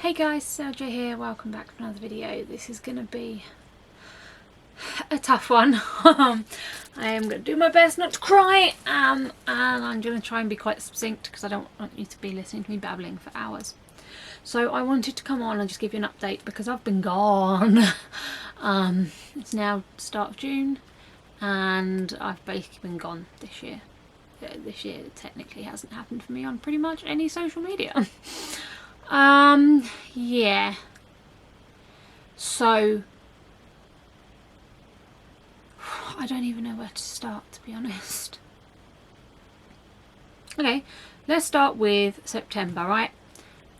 Hey guys, Sergio here, welcome back to another video. This is going to be a tough one. I am going to do my best not to cry, and I'm going to try and be quite succinct because I don't want you to be listening to me babbling for hours. So I wanted to come on and just give you an update because I've been gone. It's now the start of June and I've basically been gone this year. This year technically hasn't happened for me on pretty much any social media. Yeah. So I don't even know where to start, to be honest. Okay, let's start with September, right?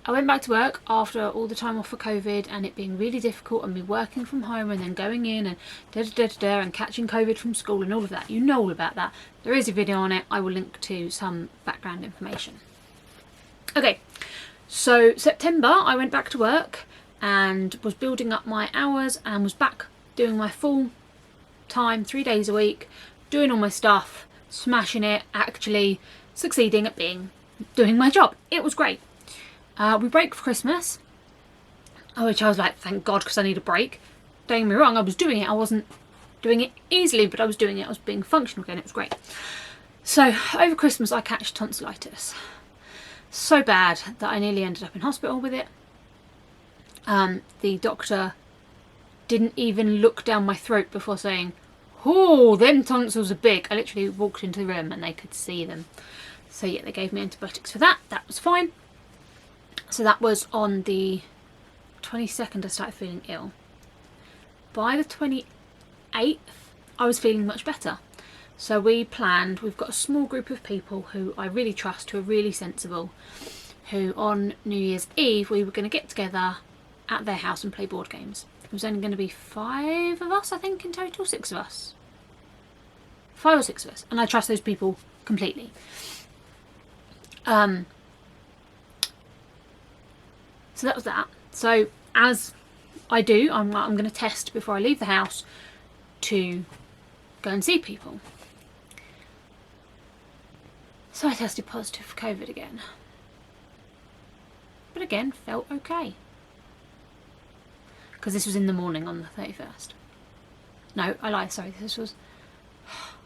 I went back to work after all the time off for COVID and it being really difficult and me working from home and then going in and and catching COVID from school and all of that. You know all about that. There is a video on it. I will link to some background information. Okay, so September I went back to work and was building up my hours and was back doing my full time, 3 days a week, doing all my stuff, smashing it, actually succeeding at doing my job. It was great. We break for Christmas, which I was like, thank God, because I need a break. Don't get me wrong, I was doing it. I wasn't doing it easily, but I was doing it. I was being functional again. It was great. So over Christmas, I catch tonsillitis. So bad that I nearly ended up in hospital with it. The doctor didn't even look down my throat before saying, "Oh, them tonsils are big." I literally walked into the room and they could see them. So yeah, they gave me antibiotics for that. That was fine. So that was on the 22nd I started feeling ill. By the 28th I was feeling much better. So we've got a small group of people who I really trust, who are really sensible, who on New Year's Eve we were going to get together at their house and play board games. It was only going to be 5 of us, I think, in total, 6 of us. 5 or 6 of us, and I trust those people completely. So that was that. So as I do, I'm going to test before I leave the house to go and see people. So I tested positive for COVID again. But again, felt okay. Because this was in the morning on the 31st. No, I lied, sorry, this was...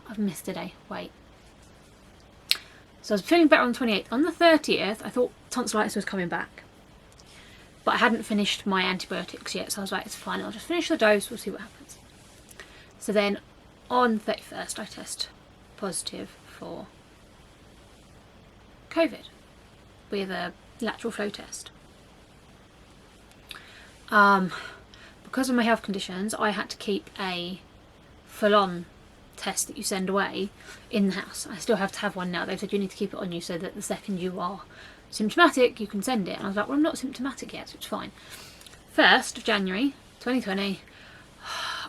I've missed a day, wait. So I was feeling better on the 28th. On the 30th, I thought tonsillitis was coming back. But I hadn't finished my antibiotics yet, so I was like, it's fine, I'll just finish the dose, we'll see what happens. So then on the 31st I test positive for COVID with a lateral flow test. Because of my health conditions, I had to keep a full-on test that you send away in the house. I still have to have one now. They said you need to keep it on you so that the second you are symptomatic you can send it. And I was like, well, I'm not symptomatic yet, so it's fine. 1st of January 2020,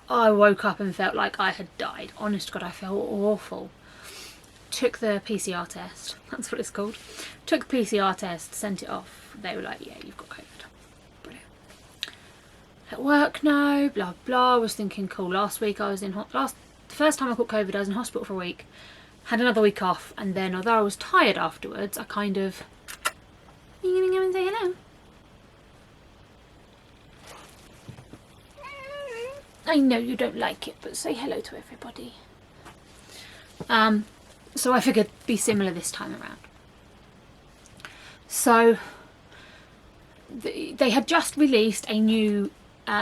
I woke up and felt like I had died. Honest to God, I felt awful. Took the PCR test, that's what it's called. Took the PCR test, sent it off. They were like, yeah, you've got COVID. Brilliant. At work now, blah blah. I was thinking, cool, last week I was in the first time I caught COVID I was in hospital for a week. Had another week off, and then although I was tired afterwards, I kind of... You gonna go and say hello? I know you don't like it, but say hello to everybody. So I figured it'd be similar this time around. So they had just released a new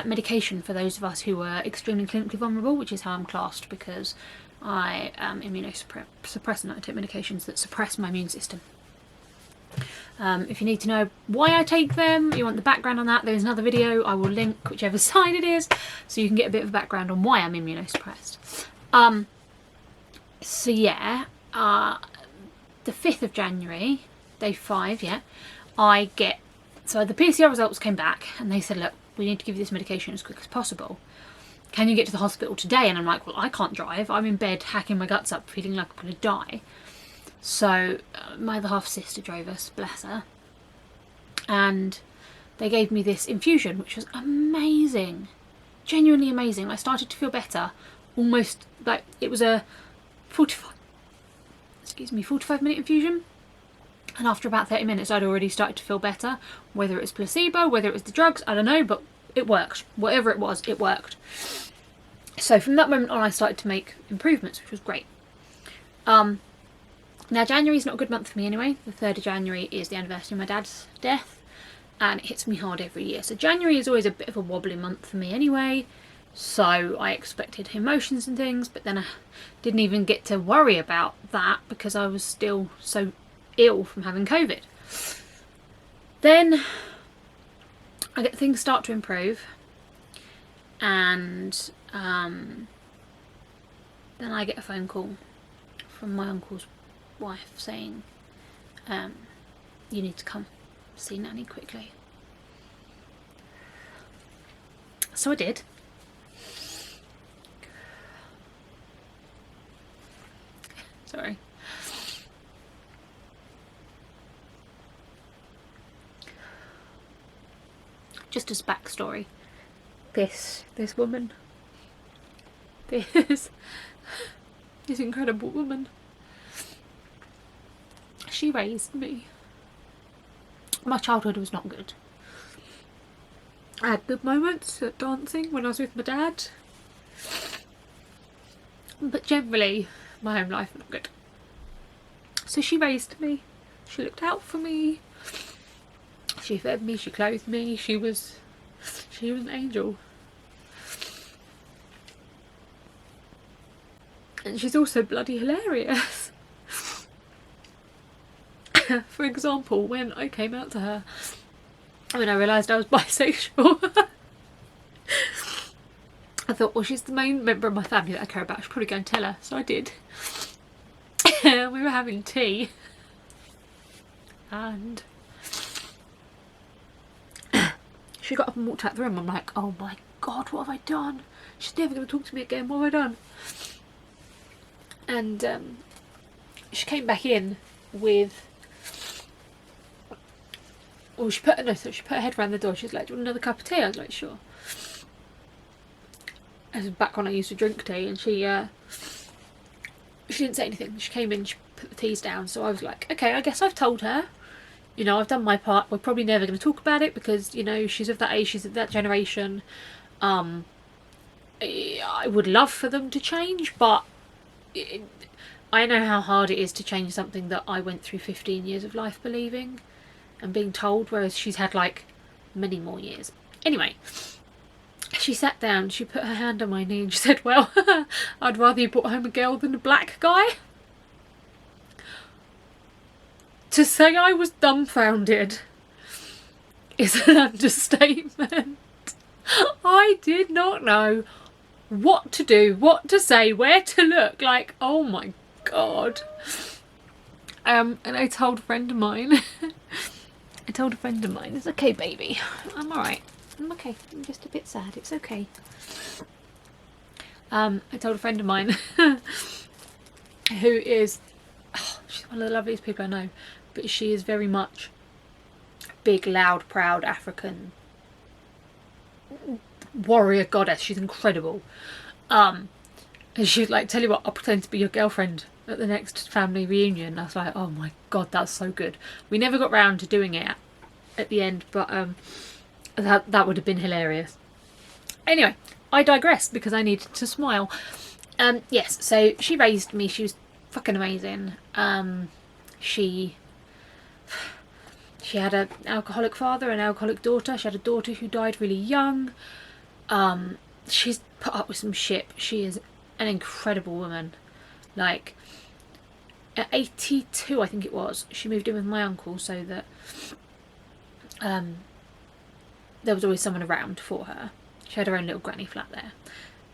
medication for those of us who were extremely clinically vulnerable, which is how I'm classed because I am immunosuppressant and I take medications that suppress my immune system. If you need to know why I take them, you want the background on that, there's another video, I will link whichever side it is, so you can get a bit of a background on why I'm immunosuppressed. So yeah, the 5th of January, day 5, yeah, so the PCR results came back and they said, look, we need to give you this medication as quick as possible. Can you get to the hospital today? And I'm like, well, I can't drive. I'm in bed hacking my guts up, feeling like I'm going to die. So my other half sister drove us, bless her. And they gave me this infusion, which was amazing. Genuinely amazing. I started to feel better. Almost like it was a 45-minute infusion. And after about 30 minutes, I'd already started to feel better. Whether it was placebo, whether it was the drugs, I don't know, but it worked. Whatever it was, it worked. So from that moment on, I started to make improvements, which was great. Now, January's not a good month for me anyway. The 3rd of January is the anniversary of my dad's death, and it hits me hard every year. So January is always a bit of a wobbly month for me anyway. So I expected emotions and things, but then I didn't even get to worry about that because I was still so ill from having COVID. Then I get things start to improve, and then I get a phone call from my uncle's wife saying, you need to come see Nanny quickly. So I did. Sorry. Just as backstory, this woman, this incredible woman, she raised me. My childhood was not good. I had good moments at dancing when I was with my dad, but generally my home life was not good. So she raised me, she looked out for me, she fed me, she clothed me, she was an angel. And she's also bloody hilarious. For example, when I came out to her, when I realised I was bisexual, I thought, well, she's the main member of my family that I care about, I should probably go and tell her. So I did. We were having tea, and she got up and walked out the room. I'm like, oh my god, what have I done? She's never going to talk to me again, what have I done? And she came back in with, well, she put her head around the door. She was like, do you want another cup of tea? I was like, sure. This was back when I used to drink tea, and she didn't say anything. She came in, she put the teas down, so I was like, okay, I guess I've told her, you know, I've done my part. We're probably never going to talk about it because, you know, she's of that age, she's of that generation. I would love for them to change, but I know how hard it is to change something that I went through 15 years of life believing and being told, whereas she's had like many more years. Anyway, she sat down, she put her hand on my knee and she said, well, I'd rather you brought home a girl than a black guy. To say I was dumbfounded is an understatement. I did not know what to do, what to say, where to look, like, oh my god. And I told a friend of mine, it's okay baby, I'm alright, I'm okay, I'm just a bit sad, it's okay. I told a friend of mine who is, she's one of the loveliest people I know, but she is very much big, loud, proud African warrior goddess. She's incredible. And she's like, tell you what, I'll pretend to be your girlfriend at the next family reunion. I was like, oh my god, that's so good. We never got round to doing it at the end, but that would have been hilarious. Anyway, I digress because I needed to smile. Yes, so she raised me. She was fucking amazing. She had an alcoholic father, an alcoholic daughter. She had a daughter who died really young. She's put up with some shit. She is an incredible woman. Like, at 82, I think it was, she moved in with my uncle so that there was always someone around for her. She had her own little granny flat there.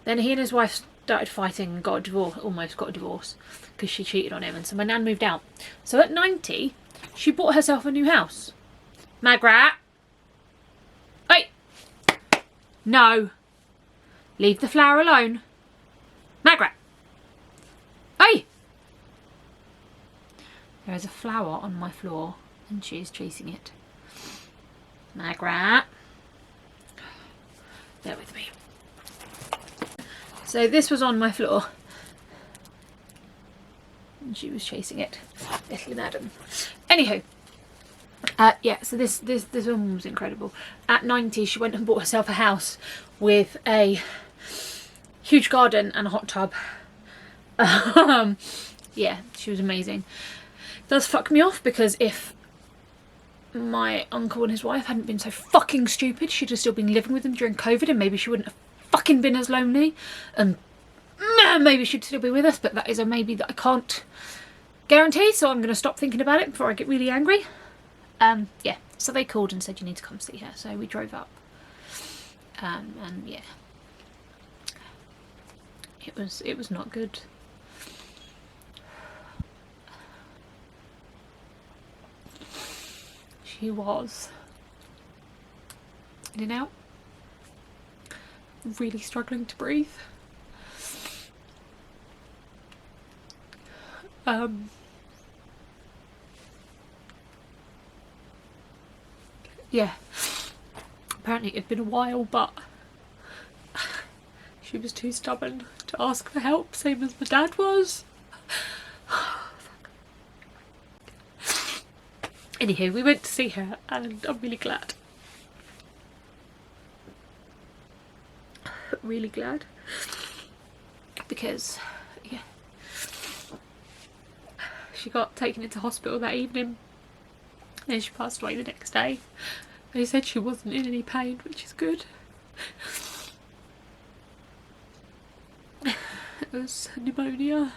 Then he and his wife started fighting and got a divorce, almost got a divorce, because she cheated on him, and so my nan moved out. So at 90, she bought herself a new house. Magrat! Hey! No! Leave the flower alone. Magrat! Hey! There is a flower on my floor and she is chasing it. Magrat! Bear with me. So this was on my floor and she was chasing it. Little madam. Anywho, yeah, so this woman was incredible. At 90, she went and bought herself a house with a huge garden and a hot tub. Yeah, she was amazing. It does fuck me off, because if my uncle and his wife hadn't been so fucking stupid, she'd have still been living with them during COVID, and maybe she wouldn't have fucking been as lonely, and maybe she'd still be with us, but that is a maybe that I can't guarantee, so I'm going to stop thinking about it before I get really angry. Yeah, so they called and said you need to come see her, so we drove up, and yeah, it was not good. She was in and out, really struggling to breathe. Yeah, apparently it had been a while, but she was too stubborn to ask for help, same as my dad was. Anywho, we went to see her, and I'm really glad. Really glad. Because, yeah, she got taken into hospital that evening, and she passed away the next day. They said she wasn't in any pain, which is good. It was pneumonia.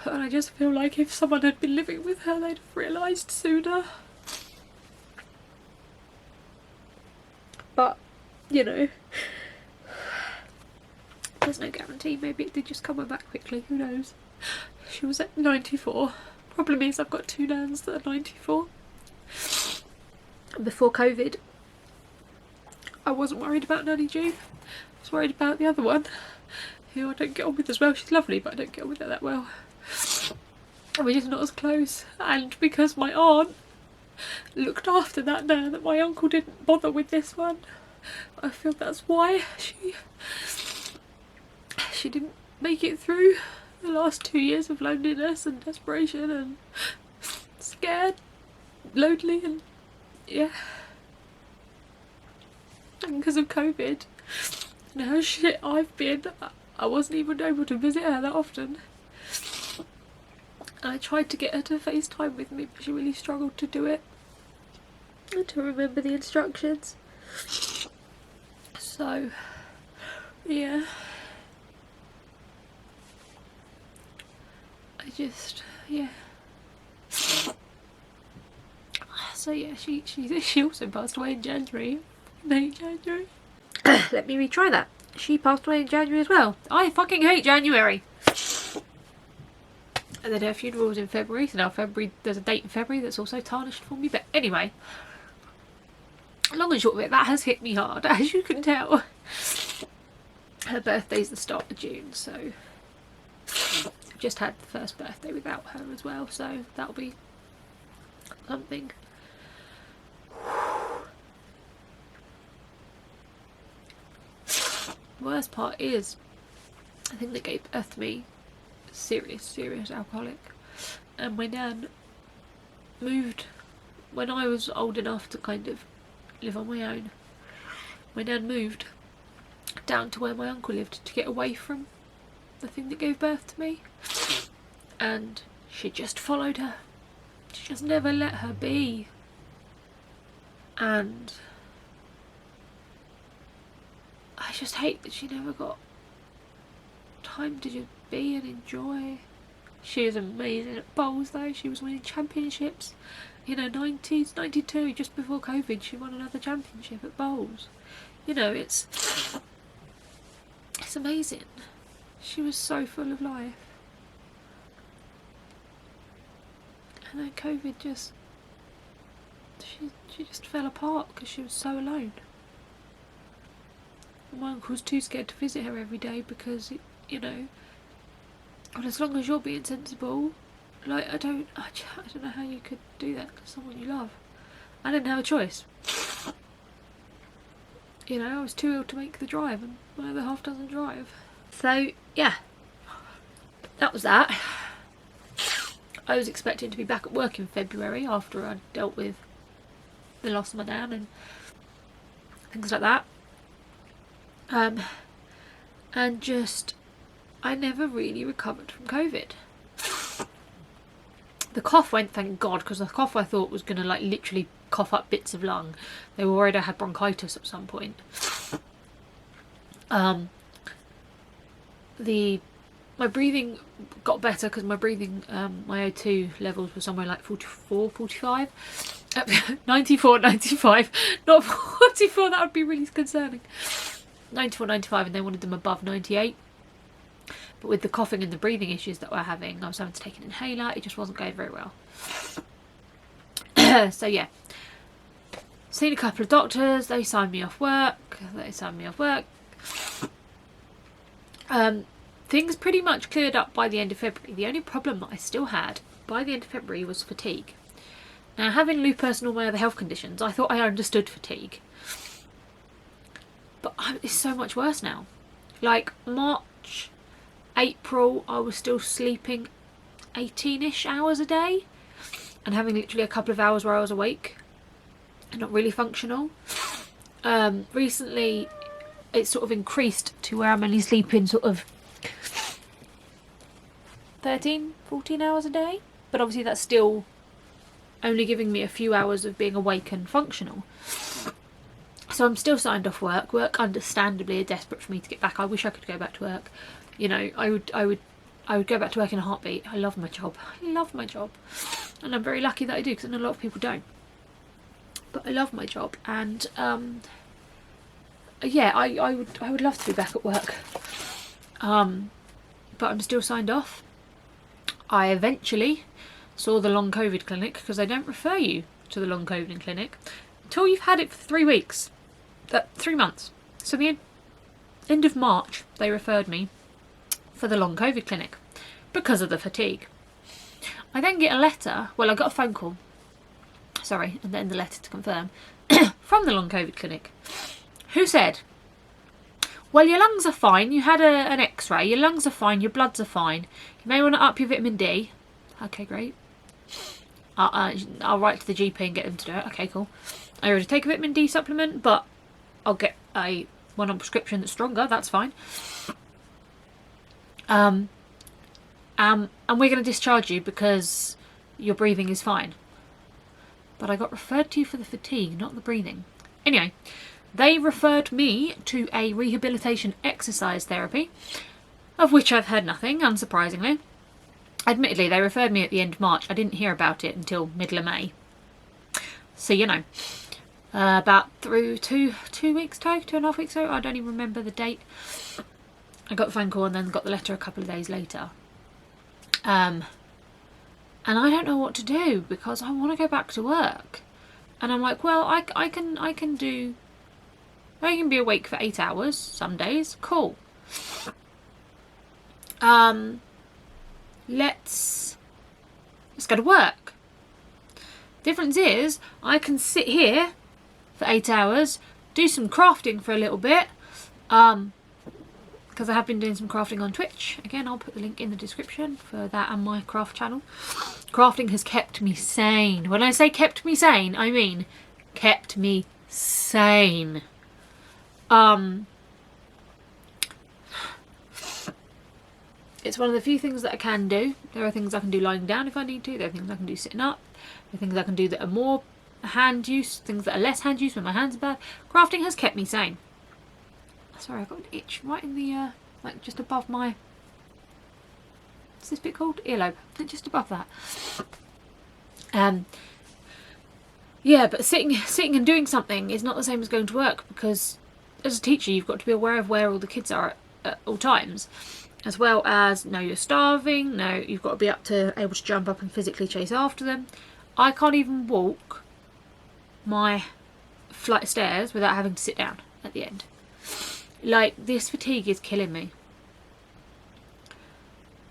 And I just feel like if someone had been living with her, they'd have realised sooner. But, you know, there's no guarantee. Maybe it did just come back quickly, who knows. She was at 94. Problem is, I've got two nans that are 94. And before COVID, I wasn't worried about Nanny Jew. I was worried about the other one, who I don't get on with as well. She's lovely, but I don't get on with her that well. And we're just not as close. And because my aunt looked after that nan, that my uncle didn't bother with this one, I feel that's why she didn't make it through the last 2 years of loneliness and desperation and scared, lonely, and yeah. And because of COVID and how shit I've been, I wasn't even able to visit her that often. And I tried to get her to FaceTime with me, but she really struggled to do it and to remember the instructions. So, yeah. Yeah. So yeah, she also passed away in January. Late January. Let me retry that. She passed away in January as well. I fucking hate January. And then her funeral was in February, so now February, there's a date in February that's also tarnished for me. But anyway, long and short of it, that has hit me hard, as you can tell. Her birthday's the start of June, so I've just had the first birthday without her as well, so that'll be something. The worst part is, I think that gave birth to me serious alcoholic, and my nan moved when I was old enough to kind of live on my own. My nan moved down to where my uncle lived to get away from the thing that gave birth to me, and she just followed her. She just never let her be, and I just hate that she never got time to just be and enjoy. She was amazing at bowls though. She was winning championships in her 90s, 92, just before COVID. She won another championship at bowls. You know, it's amazing. She was so full of life. And then COVID just, she just fell apart because she was so alone. My uncle was too scared to visit her every day because, you know, and as long as you're being sensible, like, I don't know how you could do that to someone you love. I didn't have a choice. You know, I was too ill to make the drive, and my other half doesn't drive. So, yeah. That was that. I was expecting to be back at work in February after I dealt with the loss of my dad and things like that. And just, I never really recovered from COVID. The cough went, thank God, because the cough I thought was going to like literally cough up bits of lung. They were worried I had bronchitis at some point. My breathing got better because my breathing, my O2 levels were somewhere like 44, 45. 94, 95, not 44, that would be really concerning. 94, 95, and they wanted them above 98. But with the coughing and the breathing issues that we're having, I was having to take an inhaler. It just wasn't going very well. So yeah, seen a couple of doctors. They signed me off work. Things pretty much cleared up by the end of February. The only problem that I still had by the end of February was fatigue. Now, having lupus and all my other health conditions, I thought I understood fatigue. But it's so much worse now. Like March, April, I was still sleeping 18-ish hours a day and having literally a couple of hours where I was awake and not really functional. Recently, it's sort of increased to where I'm only sleeping sort of 13, 14 hours a day. But obviously that's still only giving me a few hours of being awake and functional. So I'm still signed off work. Work understandably are desperate for me to get back. I wish I could go back to work. You know, I would go back to work in a heartbeat. I love my job. And I'm very lucky that I do, because I know a lot of people don't. But I love my job, and yeah, I would love to be back at work. But I'm still signed off. I eventually saw the long COVID clinic, because they don't refer you to the long COVID clinic until you've had it for 3 weeks. 3 months. So the end of March they referred me for the long COVID clinic because of the fatigue. I then get a letter, well I got a phone call, sorry, and then the letter to confirm, from the long COVID clinic, who said, well, your lungs are fine, you had an x-ray, your lungs are fine, your bloods are fine, you may want to up your vitamin D. Okay, great. I'll write to the GP and get them to do it. Okay, cool. I already take a vitamin D supplement, but I'll get one on prescription that's stronger, that's fine. And we're going to discharge you because your breathing is fine. But I got referred to you for the fatigue, not the breathing. Anyway, they referred me to a rehabilitation exercise therapy, of which I've heard nothing, unsurprisingly. Admittedly, they referred me at the end of March. I didn't hear about it until middle of May. So, you know, about through 2 weeks ago, 2.5 weeks ago, I don't even remember the date. I got the phone call and then got the letter a couple of days later. And I don't know what to do because I want to go back to work. And I'm like, well, I can be awake for 8 hours some days. Cool. Let's go to work. Difference is I can sit here for 8 hours, do some crafting for a little bit, because I have been doing some crafting on Twitch. Again, I'll put the link in the description for that and my craft channel. Crafting has kept me sane. When I say kept me sane, I mean kept me sane. It's one of the few things that I can do. There are things I can do lying down if I need to. There are things I can do sitting up. There are things I can do that are more hand use. Things that are less hand use when my hands are bad. Crafting has kept me sane. Sorry, I've got an itch right in the, like just above my, what's this bit called? Earlobe. Just above that. Yeah, but sitting and doing something is not the same as going to work, because as a teacher you've got to be aware of where all the kids are at all times, as well as know you're starving, know you've got to be able to jump up and physically chase after them. I can't even walk my flight of stairs without having to sit down at the end. Like, this fatigue is killing me.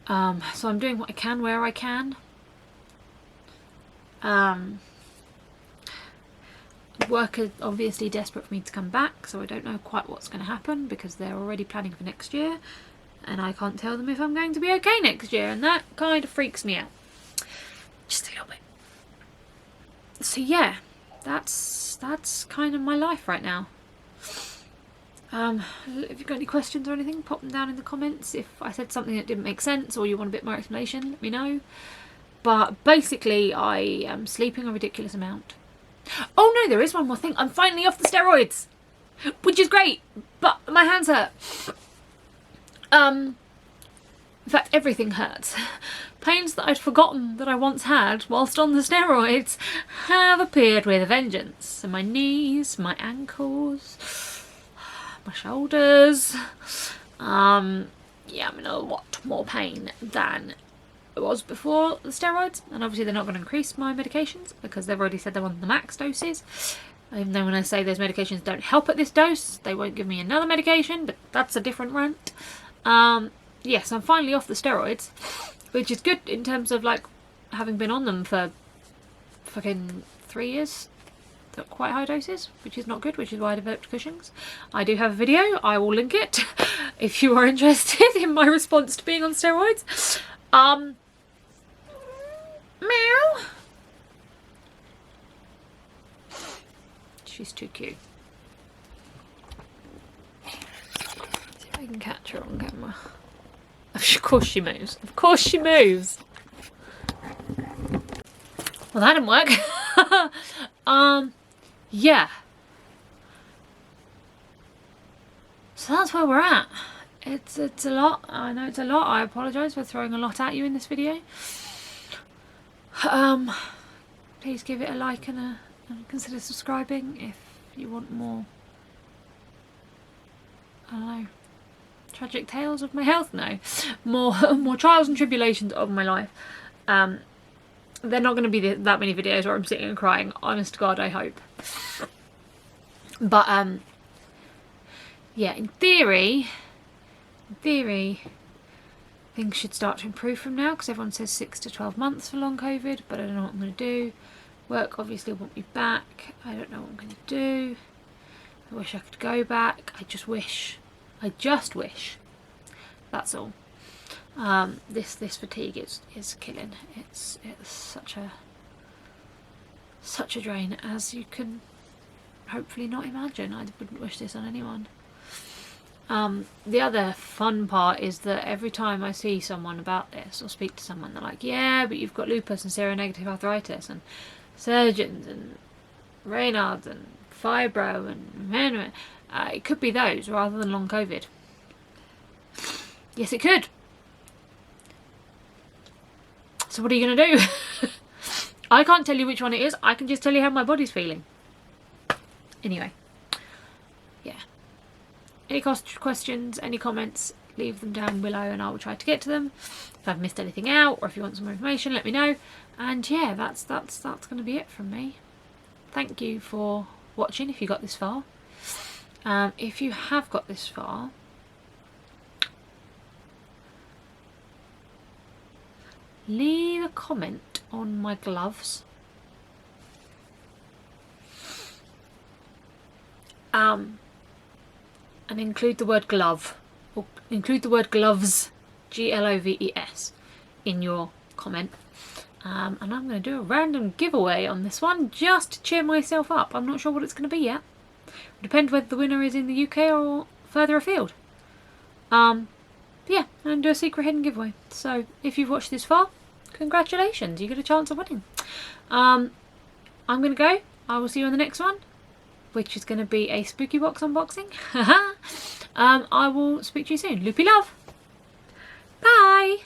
So I'm doing what I can where I can. Work is obviously desperate for me to come back, so I don't know quite what's going to happen because they're already planning for next year, and I can't tell them if I'm going to be okay next year, and that kind of freaks me out. just a little bit. So yeah, that's kind of my life right now. If you've got any questions or anything, pop them down in the comments. If I said something that didn't make sense or you want a bit more explanation, let me know. But basically, I am sleeping a ridiculous amount. Oh no, there is one more thing. I'm finally off the steroids, which is great, but my hands hurt. In fact, everything hurts. Pains that I'd forgotten that I once had whilst on the steroids have appeared with a vengeance. So my knees, my ankles, my shoulders. Yeah, I'm in a lot more pain than I was before the steroids, and obviously they're not going to increase my medications because they've already said they're on the max doses. Even though when I say those medications don't help at this dose, they won't give me another medication, but that's a different rant. Yes, I'm finally off the steroids, which is good in terms of like having been on them for fucking 3 years at quite high doses, which is not good, which is why I developed Cushing's. I do have a video, I will link it if you are interested in my response to being on steroids. Meow. She's too cute. See if I can catch her on camera. Of course she moves. Of course she moves. Well, that didn't work. Yeah. So that's where we're at. It's a lot. I know it's a lot. I apologise for throwing a lot at you in this video. Please give it a like and consider subscribing if you want more. I don't know. Tragic tales of my health? No. More trials and tribulations of my life. They're not going to be that many videos where I'm sitting and crying. Honest to God, I hope. But yeah, in theory, things should start to improve from now because everyone says 6 to 12 months for long COVID, but I don't know what I'm going to do. Work obviously want me back. I don't know what I'm going to do. I wish I could go back. I just wish. That's all. This fatigue is killing. It's such a drain, as you can hopefully not imagine. I wouldn't wish this on anyone. The other fun part is that every time I see someone about this or speak to someone, they're like, yeah, but you've got lupus and sero-negative arthritis and surgeons and Raynaud's and fibro and it could be those rather than long COVID. Yes, it could. So what are you going to do? I can't tell you which one it is. I can just tell you how my body's feeling. Anyway. Yeah. Any questions, any comments, leave them down below and I will try to get to them. If I've missed anything out or if you want some more information, let me know. And yeah, that's going to be it from me. Thank you for watching if you got this far. If you have got this far, leave a comment on my gloves. And include the word glove, or include the word gloves, Gloves, in your comment. And I'm going to do a random giveaway on this one just to cheer myself up. I'm not sure what it's going to be yet. It'll depend whether the winner is in the UK or further afield. Yeah, I'm going to do a secret hidden giveaway. So if you've watched this far, congratulations, you get a chance of winning. I'm going to go. I will see you on the next one, which is going to be a spooky box unboxing. I will speak to you soon. Loopy love. Bye.